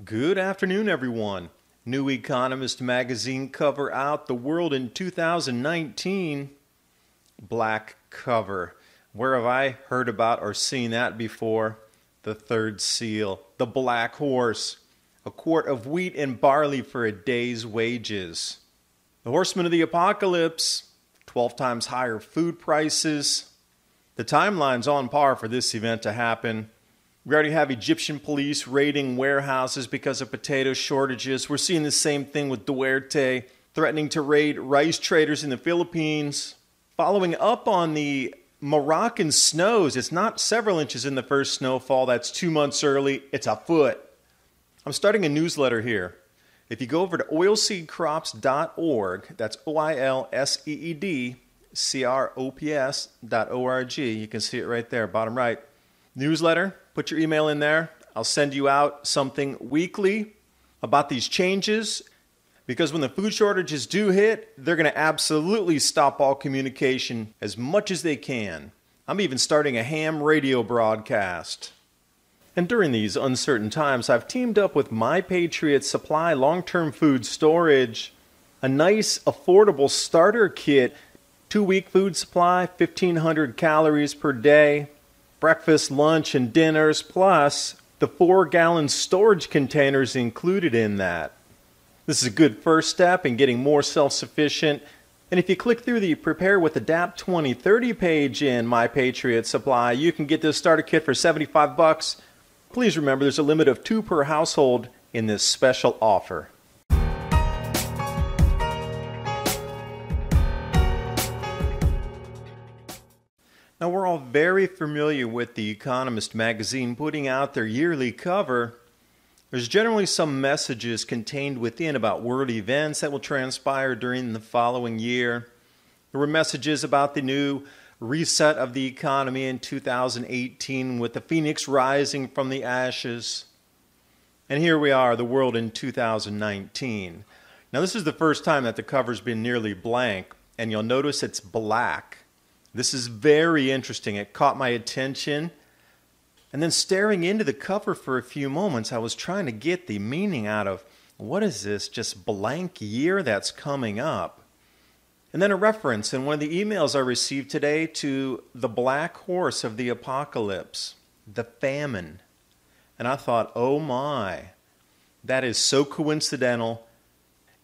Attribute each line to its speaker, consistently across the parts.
Speaker 1: Good afternoon, everyone. New Economist Magazine cover out, the world in 2019. Black cover. Where have I heard about or seen that before? The third seal, the black horse. A quart of wheat and barley for a day's wages. The horsemen of the apocalypse. 12 times higher food prices. The timeline's on par for this event to happen. We already have Egyptian police raiding warehouses because of potato shortages. We're seeing the same thing with Duarte threatening to raid rice traders in the Philippines. Following up on the Moroccan snows, it's not several inches in the first snowfall. That's 2 months early. It's a foot. I'm starting a newsletter here. If you go over to oilseedcrops.org, that's oilseedcrops.org, you can see it right there, bottom right. Newsletter, put your email in there. I'll send you out something weekly about these changes, because when the food shortages do hit, they're going to absolutely stop all communication as much as they can. I'm even starting a ham radio broadcast. And during these uncertain times, I've teamed up with My Patriot Supply long-term food storage, a nice, affordable starter kit, 2-week food supply, 1,500 calories per day, breakfast, lunch, and dinners, plus the 4-gallon storage containers included in that. This is a good first step in getting more self-sufficient. And if you click through the Prepare with Adapt 2030 page in My Patriot Supply, you can get this starter kit for $75. Please remember there's a limit of 2 per household in this special offer. Now, we're all very familiar with the Economist magazine putting out their yearly cover. There's generally some messages contained within about world events that will transpire during the following year. There were messages about the new reset of the economy in 2018 with the phoenix rising from the ashes. And here we are, the world in 2019. Now, this is the first time that the cover's been nearly blank, and you'll notice it's black. This is very interesting. It caught my attention. And then staring into the cover for a few moments, I was trying to get the meaning out of, what is this just blank year that's coming up? And then a reference in one of the emails I received today to the black horse of the apocalypse, the famine. And I thought, oh my, that is so coincidental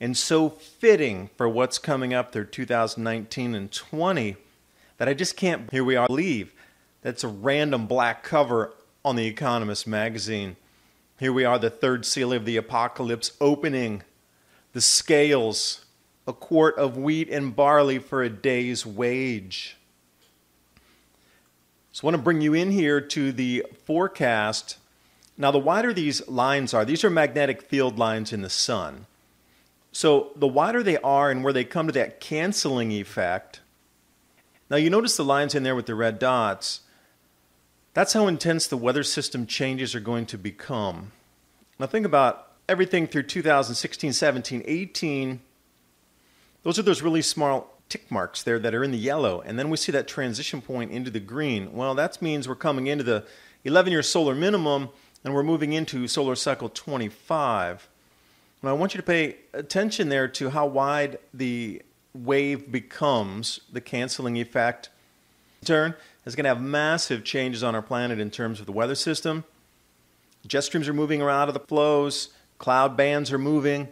Speaker 1: and so fitting for what's coming up there 2019 and 20 that I just can't, here we are, believe that's a random black cover on the Economist magazine. Here we are, the third seal of the apocalypse opening, the scales, a quart of wheat and barley for a day's wage. So I want to bring you in here to the forecast. Now, the wider these lines are, these are magnetic field lines in the sun. So the wider they are and where they come to that canceling effect. Now, you notice the lines in there with the red dots. That's how intense the weather system changes are going to become. Now, think about everything through 2016, 17, 18. Those are those really small tick marks there that are in the yellow. And then we see that transition point into the green. Well, that means we're coming into the 11-year solar minimum, and we're moving into solar cycle 25. And I want you to pay attention there to how wide the wave becomes, the canceling effect. In turn, is going to have massive changes on our planet in terms of the weather system. Jet streams are moving around out of the flows. Cloud bands are moving.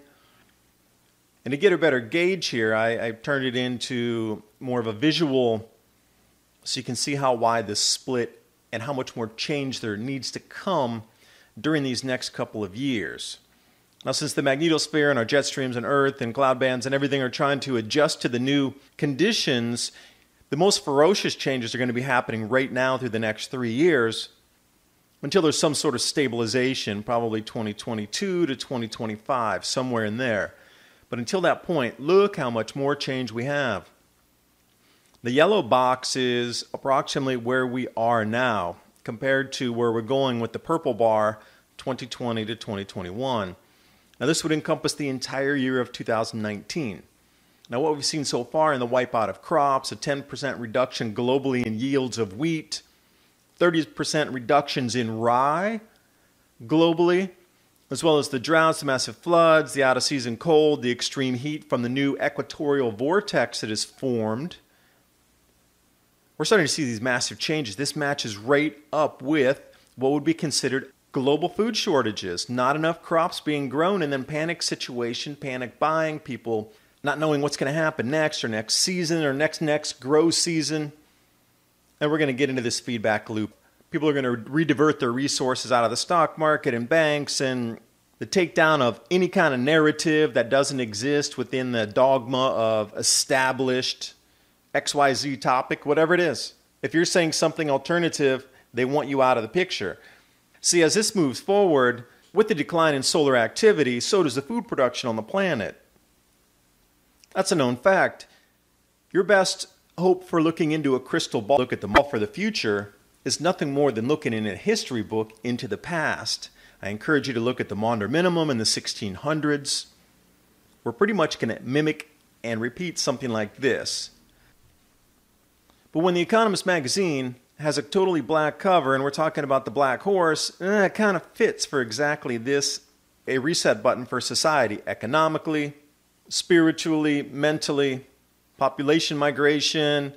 Speaker 1: And to get a better gauge here, I turned it into more of a visual so you can see how wide this split and how much more change there needs to come during these next couple of years. Now, since the magnetosphere and our jet streams and Earth and cloud bands and everything are trying to adjust to the new conditions, the most ferocious changes are going to be happening right now through the next 3 years until there's some sort of stabilization, probably 2022 to 2025, somewhere in there. But until that point, look how much more change we have. The yellow box is approximately where we are now compared to where we're going with the purple bar, 2020 to 2021. Now, this would encompass the entire year of 2019. Now, what we've seen so far in the wipeout of crops, a 10% reduction globally in yields of wheat, 30% reductions in rye globally, as well as the droughts, the massive floods, the out-of-season cold, the extreme heat from the new equatorial vortex that is formed. We're starting to see these massive changes. This matches right up with what would be considered global food shortages, not enough crops being grown, and then panic situation, panic buying, people not knowing what's going to happen next or next season or next grow season. And we're going to get into this feedback loop. People are going to redivert their resources out of the stock market and banks, and the takedown of any kind of narrative that doesn't exist within the dogma of established XYZ topic, whatever it is. If you're saying something alternative, they want you out of the picture. See, as this moves forward, with the decline in solar activity, so does the food production on the planet. That's a known fact. Your best hope for looking into a crystal ball, look at the ball for the future, is nothing more than looking in a history book into the past. I encourage you to look at the Maunder Minimum in the 1600s. We're pretty much going to mimic and repeat something like this. But when the Economist Magazine has a totally black cover and we're talking about the black horse, it kind of fits for exactly this, a reset button for society, economically, spiritually, mentally, population migration,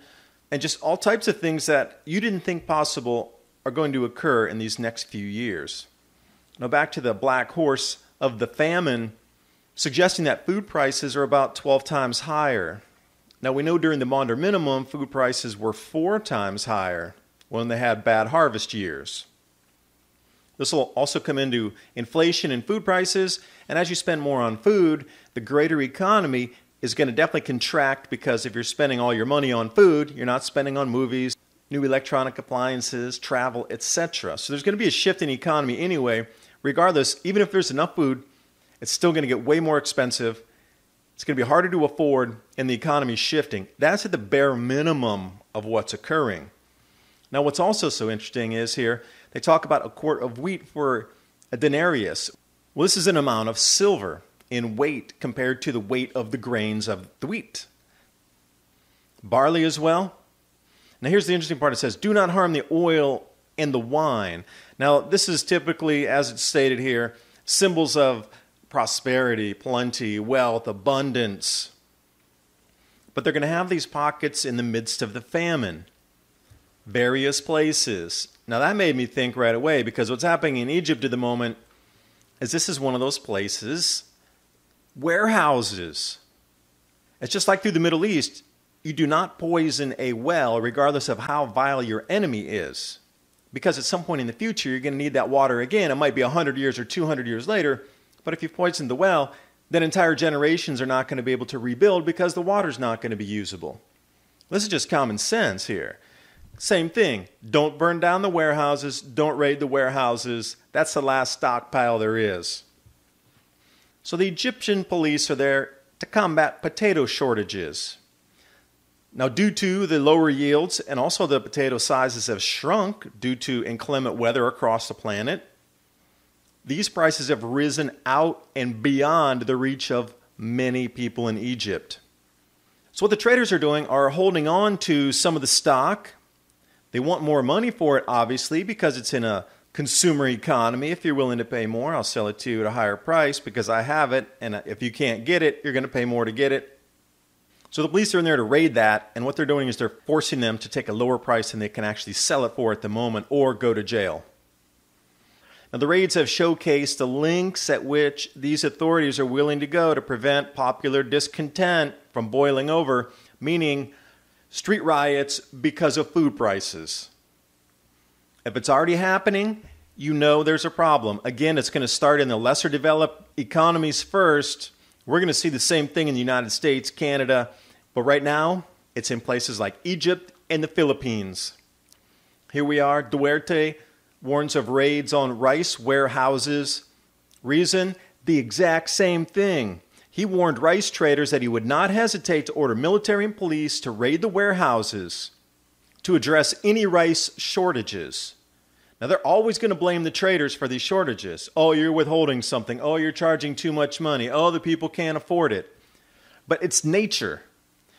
Speaker 1: and just all types of things that you didn't think possible are going to occur in these next few years. Now back to the black horse of the famine, suggesting that food prices are about 12 times higher. Now we know during the Maunder Minimum, food prices were 4 times higher when they had bad harvest years. This will also come into inflation in food prices, and as you spend more on food, the greater economy is going to definitely contract, because if you're spending all your money on food, you're not spending on movies, new electronic appliances, travel, etc. So there's going to be a shift in economy anyway. Regardless, even if there's enough food, it's still going to get way more expensive. It's going to be harder to afford, and the economy's shifting. That's at the bare minimum of what's occurring. Now, what's also so interesting is here, they talk about a quart of wheat for a denarius. Well, this is an amount of silver in weight compared to the weight of the grains of the wheat. Barley as well. Now, here's the interesting part. It says, do not harm the oil and the wine. Now, this is typically, as it's stated here, symbols of prosperity, plenty, wealth, abundance. But they're going to have these pockets in the midst of the famine. Various places. Now that made me think right away, because what's happening in Egypt at the moment is this is one of those places, warehouses. It's just like through the Middle East. You do not poison a well regardless of how vile your enemy is. Because at some point in the future, you're going to need that water again. It might be 100 years or 200 years later, but if you've poisoned the well, then entire generations are not going to be able to rebuild because the water's not going to be usable. This is just common sense here. Same thing. Don't burn down the warehouses. Don't raid the warehouses. That's the last stockpile there is. So the Egyptian police are there to combat potato shortages. Now, due to the lower yields and also the potato sizes have shrunk due to inclement weather across the planet, these prices have risen out and beyond the reach of many people in Egypt. So what the traders are doing are holding on to some of the stock. They want more money for it, obviously, because it's in a consumer economy. If you're willing to pay more, I'll sell it to you at a higher price because I have it. And if you can't get it, you're going to pay more to get it. So the police are in there to raid that. And what they're doing is they're forcing them to take a lower price than they can actually sell it for at the moment or go to jail. Now, the raids have showcased the lengths at which these authorities are willing to go to prevent popular discontent from boiling over, meaning street riots because of food prices. If it's already happening, you know there's a problem. Again, it's going to start in the lesser developed economies first. We're going to see the same thing in the United States, Canada, but right now it's in places like Egypt and the Philippines. Here we are, Duarte warns of raids on rice warehouses. Reason? The exact same thing. He warned rice traders that he would not hesitate to order military and police to raid the warehouses to address any rice shortages. Now, they're always going to blame the traders for these shortages. Oh, you're withholding something. Oh, you're charging too much money. Oh, the people can't afford it. But it's nature.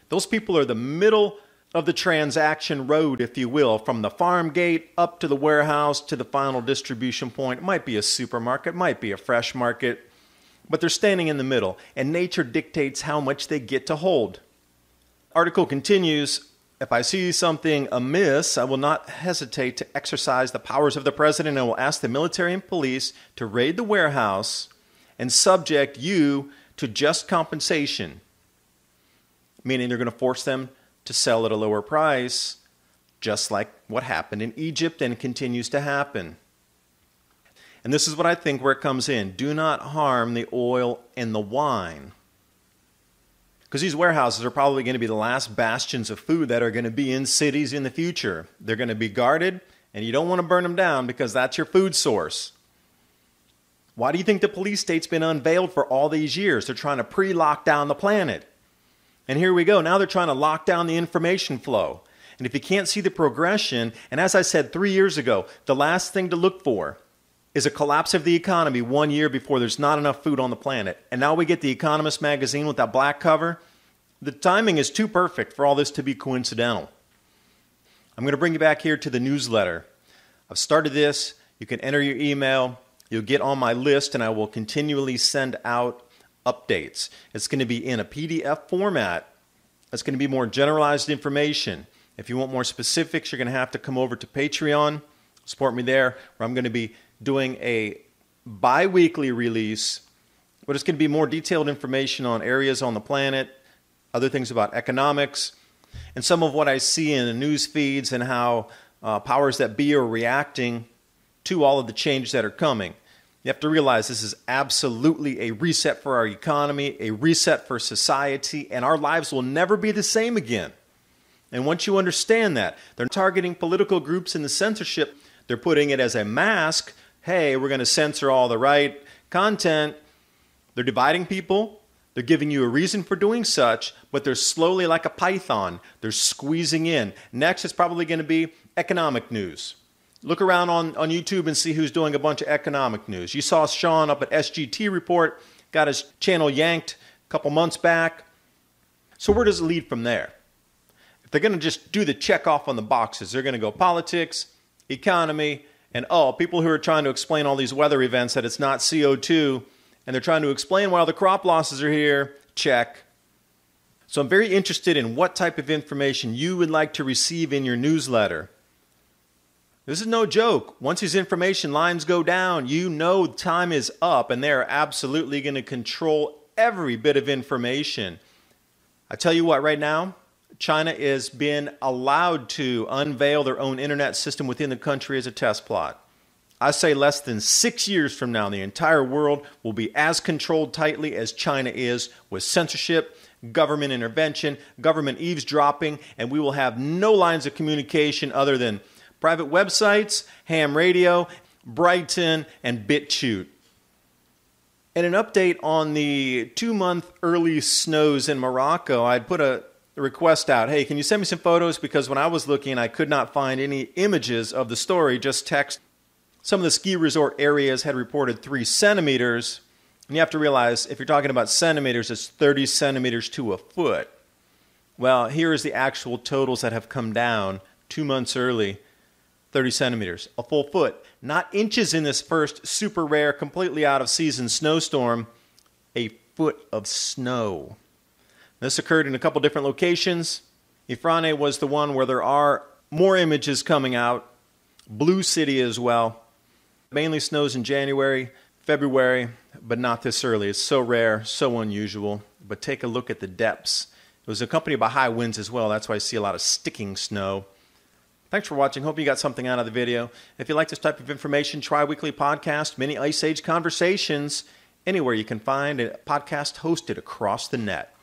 Speaker 1: Those people are the middle of the transaction road, if you will, from the farm gate up to the warehouse to the final distribution point. It might be a supermarket, it might be a fresh market, but they're standing in the middle, and nature dictates how much they get to hold. Article continues, if I see something amiss, I will not hesitate to exercise the powers of the president and will ask the military and police to raid the warehouse and subject you to just compensation, meaning they're going to force them to sell at a lower price, just like what happened in Egypt and continues to happen. And this is what I think where it comes in. Do not harm the oil and the wine. Because these warehouses are probably going to be the last bastions of food that are going to be in cities in the future. They're going to be guarded, and you don't want to burn them down because that's your food source. Why do you think the police state's been unveiled for all these years? They're trying to pre-lock down the planet. And here we go. Now they're trying to lock down the information flow. And if you can't see the progression, and as I said 3 years ago, the last thing to look for is a collapse of the economy 1 year before there's not enough food on the planet. And now we get the Economist Magazine with that black cover. The timing is too perfect for all this to be coincidental. I'm going to bring you back here to the newsletter. I've started this. You can enter your email. You'll get on my list, and I will continually send out updates. It's going to be in a PDF format. It's going to be more generalized information. If you want more specifics, you're going to have to come over to Patreon, support me there, where I'm going to be doing a bi-weekly release, but it's going to be more detailed information on areas on the planet, other things about economics, and some of what I see in the news feeds and how powers that be are reacting to all of the changes that are coming. You have to realize this is absolutely a reset for our economy, a reset for society, and our lives will never be the same again. And once you understand that, they're targeting political groups in the censorship. They're putting it as a mask. Hey, we're going to censor all the right content. They're dividing people. They're giving you a reason for doing such, but they're slowly like a python. They're squeezing in. Next is probably going to be economic news. Look around on YouTube and see who's doing a bunch of economic news. You saw Sean up at SGT Report, got his channel yanked a couple months back. So where does it lead from there? If they're going to just do the check off on the boxes, they're going to go politics, economy, and people who are trying to explain all these weather events that it's not CO2, and they're trying to explain why all the crop losses are here, check. So I'm very interested in what type of information you would like to receive in your newsletter. This is no joke. Once these information lines go down, you know time is up, and they're absolutely going to control every bit of information. I tell you what, right now, China is being allowed to unveil their own internet system within the country as a test plot. I say less than 6 years from now, the entire world will be as controlled tightly as China is, with censorship, government intervention, government eavesdropping, and we will have no lines of communication other than private websites, ham radio, Brighton, and BitChute. And an update on the 2-month early snows in Morocco, I'd put a request out. Hey, can you send me some photos? Because when I was looking, I could not find any images of the story, just text. Some of the ski resort areas had reported 3 centimeters. And you have to realize, if you're talking about centimeters, it's 30 centimeters to a foot. Well, here is the actual totals that have come down 2 months early. 30 centimeters, a full foot. Not inches in this first super rare, completely out of season snowstorm, a foot of snow. This occurred in a couple different locations. Ifrane was the one where there are more images coming out. Blue City as well. Mainly snows in January, February, but not this early. It's so rare, so unusual. But take a look at the depths. It was accompanied by high winds as well. That's why I see a lot of sticking snow. Thanks for watching. Hope you got something out of the video. If you like this type of information, tri-weekly podcast, mini Ice Age conversations, anywhere you can find a podcast hosted across the net.